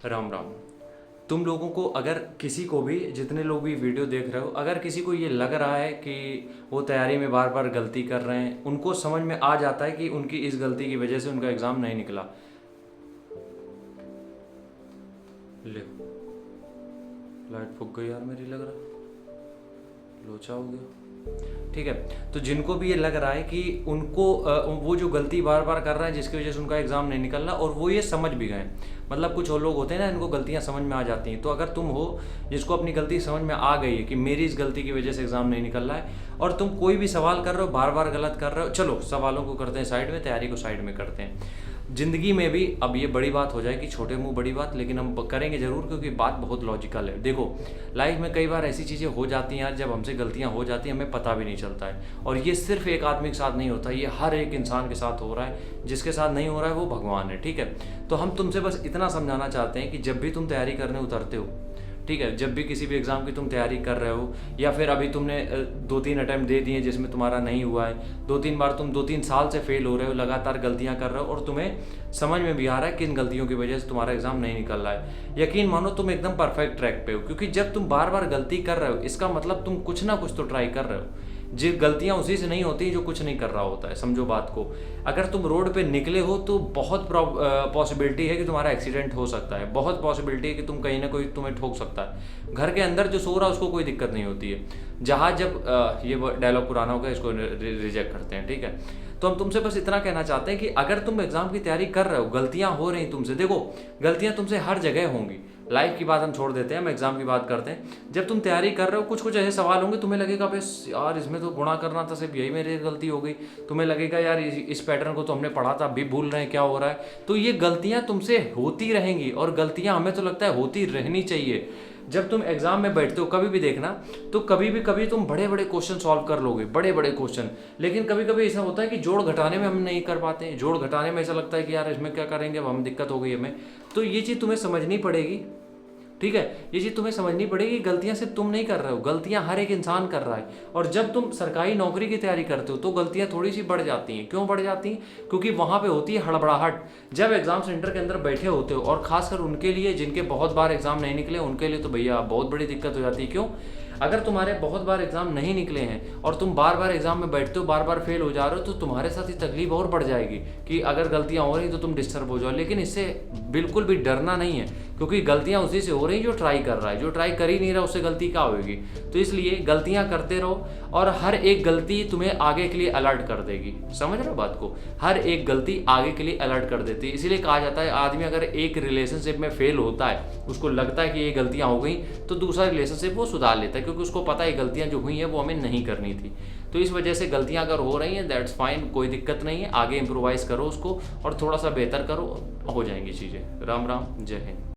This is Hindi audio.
राम राम। तुम लोगों को अगर किसी को भी, जितने लोग भी वीडियो देख रहे हो, अगर किसी को ये लग रहा है कि वो तैयारी में बार बार गलती कर रहे हैं, उनको समझ में आ जाता है कि उनकी इस गलती की वजह से उनका एग्ज़ाम नहीं निकला। ले, लाइट फूक गई यार मेरी, लग रहा लोचा हो गया। ठीक है, तो जिनको भी ये लग रहा है कि उनको वो जो गलती बार बार कर रहे हैं जिसकी वजह से उनका एग्ज़ाम नहीं निकल रहा, और वो ये समझ भी गए, मतलब कुछ और लोग होते हैं ना, इनको गलतियां समझ में आ जाती हैं। तो अगर तुम हो जिसको अपनी गलती समझ में आ गई है कि मेरी इस गलती की वजह से एग्ज़ाम नहीं निकल रहा है, और तुम कोई भी सवाल कर रहे हो बार बार गलत कर रहे हो, चलो सवालों को करते हैं साइड में, तैयारी को साइड में करते हैं। ज़िंदगी में भी अब ये बड़ी बात हो जाएगी, छोटे मुंह बड़ी बात, लेकिन हम करेंगे ज़रूर क्योंकि बात बहुत लॉजिकल है। देखो, लाइफ में कई बार ऐसी चीज़ें हो जाती हैं यार, जब हमसे गलतियां हो जाती हैं हमें पता भी नहीं चलता है। और ये सिर्फ एक आदमी के साथ नहीं होता, ये हर एक इंसान के साथ हो रहा है। जिसके साथ नहीं हो रहा है वो भगवान है। ठीक है, तो हम तुमसे बस इतना समझाना चाहते हैं कि जब भी तुम तैयारी करने उतरते हो, ठीक है, जब भी किसी भी एग्ज़ाम की तुम तैयारी कर रहे हो, या फिर अभी तुमने 2-3 अटैम्प्ट दे दिए जिसमें तुम्हारा नहीं हुआ है, 2-3 बार तुम 2-3 साल से फेल हो रहे हो, लगातार गलतियां कर रहे हो, और तुम्हें समझ में भी आ रहा है किन गलतियों की वजह से तुम्हारा एग्ज़ाम नहीं निकल रहा है, यकीन मानो तुम एकदम परफेक्ट ट्रैक पे हो। क्योंकि जब तुम बार बार गलती कर रहे हो, इसका मतलब तुम कुछ ना कुछ तो ट्राई कर रहे हो। जो गलतियां उसी से नहीं होती जो कुछ नहीं कर रहा होता है। समझो बात को, अगर तुम रोड पे निकले हो तो बहुत पॉसिबिलिटी है कि तुम्हारा एक्सीडेंट हो सकता है, बहुत पॉसिबिलिटी है कि तुम कहीं ना कोई तुम्हें ठोक सकता है। घर के अंदर जो सो रहा है उसको कोई दिक्कत नहीं होती है। जहाँ जब ये डायलॉग पुराना हो गया, इसको रिजेक्ट करते हैं। ठीक है, तो हम तुमसे बस इतना कहना चाहते हैं कि अगर तुम एग्जाम की तैयारी कर रहे हो, गलतियां हो रही तुमसे, देखो गलतियां तुमसे हर जगह होंगी। लाइफ की बात हम छोड़ देते हैं, हम एग्जाम की बात करते हैं। जब तुम तैयारी कर रहे हो, कुछ कुछ ऐसे सवाल होंगे तुम्हें लगेगा बस यार इसमें तो गुणा करना था, सिर्फ यही मेरी गलती हो गई। तुम्हें लगेगा यार इस पैटर्न को तो हमने पढ़ा था, अभी भूल रहे हैं क्या हो रहा है। तो ये गलतियां तुमसे होती रहेंगी, और गलतियां हमें तो लगता है होती रहनी चाहिए। जब तुम एग्जाम में बैठते हो, कभी भी देखना, तो कभी तुम बड़े बड़े क्वेश्चन सॉल्व कर लोगे, बड़े बड़े क्वेश्चन, लेकिन कभी कभी ऐसा होता है कि जोड़ घटाने में हम नहीं कर पाते हैं। जोड़ घटाने में ऐसा लगता है कि यार इसमें क्या करेंगे, अब हम दिक्कत हो गई हमें। तो ये चीज़ तुम्हें समझनी पड़ेगी। ठीक है, ये चीज़ तुम्हें समझनी पड़ेगी, गलतियां सिर्फ तुम नहीं कर रहे हो, गलतियां हर एक इंसान कर रहा है। और जब तुम सरकारी नौकरी की तैयारी करते हो तो गलतियां थोड़ी सी बढ़ जाती हैं। क्यों बढ़ जाती हैं? क्योंकि वहां पे होती है हड़बड़ाहट। जब एग्जाम सेंटर के अंदर बैठे होते हो, और खासकर उनके लिए जिनके बहुत बार एग्जाम नहीं निकले, उनके लिए तो भैया बहुत बड़ी दिक्कत हो जाती है। क्यों? अगर तुम्हारे बहुत बार एग्जाम नहीं निकले हैं और तुम बार बार एग्जाम में बैठते हो, बार बार फेल हो जा रहे हो, तो तुम्हारे साथ ही तकलीफ और बढ़ जाएगी कि अगर गलतियां हो रही तो तुम डिस्टर्ब हो जाओ। लेकिन इससे बिल्कुल भी डरना नहीं है, क्योंकि गलतियां उसी से हो रही जो ट्राई कर रहा है। जो ट्राई कर ही नहीं रहा उससे गलती क्या होगी? तो इसलिए गलतियां करते रहो, और हर एक गलती तुम्हें आगे के लिए अलर्ट कर देगी। समझ रहे हो बात को? हर एक गलती आगे के लिए अलर्ट कर देती है। इसीलिए कहा जाता है आदमी अगर एक रिलेशनशिप में फेल होता है, उसको लगता है कि ये गलतियां हो गई, तो दूसरा रिलेशनशिप वो सुधार लेता है, क्योंकि उसको पता है गलतियां जो हुई हैं वो हमें नहीं करनी थी। तो इस वजह से गलतियां अगर हो रही हैं, दैट्स फाइन, कोई दिक्कत नहीं है। आगे इम्प्रोवाइज करो उसको और थोड़ा सा बेहतर करो, हो जाएंगी चीज़ें। राम राम, जय हिंद।